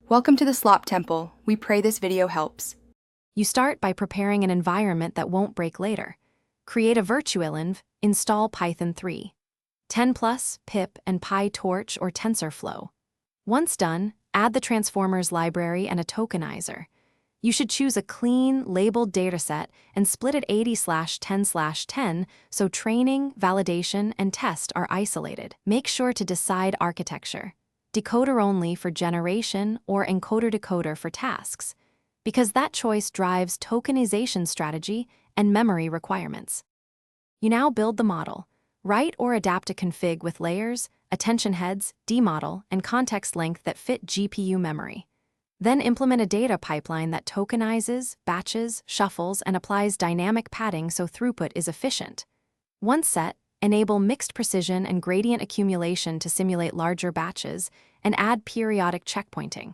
Welcome to the Slop Temple. We pray this video helps. You start by preparing an environment that won't break later. Create a virtualenv, install Python 3, 10+, pip, and PyTorch or TensorFlow. Once done, add the transformers library and a tokenizer. You should choose a clean, labeled dataset and split it 80/10/10 so training, validation, and test are isolated. Make sure to decide architecture. Decoder only for generation or encoder-decoder for tasks, because that choice drives tokenization strategy and memory requirements. You now build the model. Write or adapt a config with layers, attention heads, demodel, and context length that fit GPU memory. Then implement a data pipeline that tokenizes, batches, shuffles, and applies dynamic padding so throughput is efficient. Once set, enable mixed precision and gradient accumulation to simulate larger batches, and add periodic checkpointing.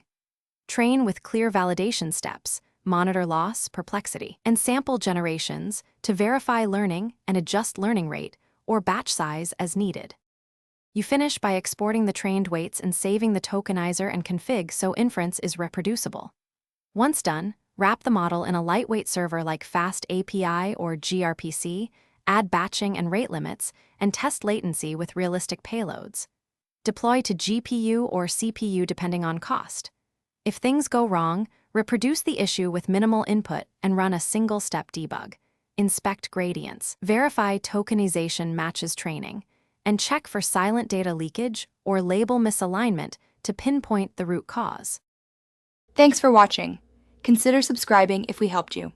Train with clear validation steps, monitor loss, perplexity, and sample generations to verify learning and adjust learning rate or batch size as needed. You finish by exporting the trained weights and saving the tokenizer and config so inference is reproducible. Once done, wrap the model in a lightweight server like Fast API or gRPC, add batching and rate limits, and test latency with realistic payloads. Deploy to GPU or CPU depending on cost. If things go wrong, reproduce the issue with minimal input and run a single-step debug. Inspect gradients, verify tokenization matches training, and check for silent data leakage or label misalignment to pinpoint the root cause. Thanks for watching. Consider subscribing if we helped you.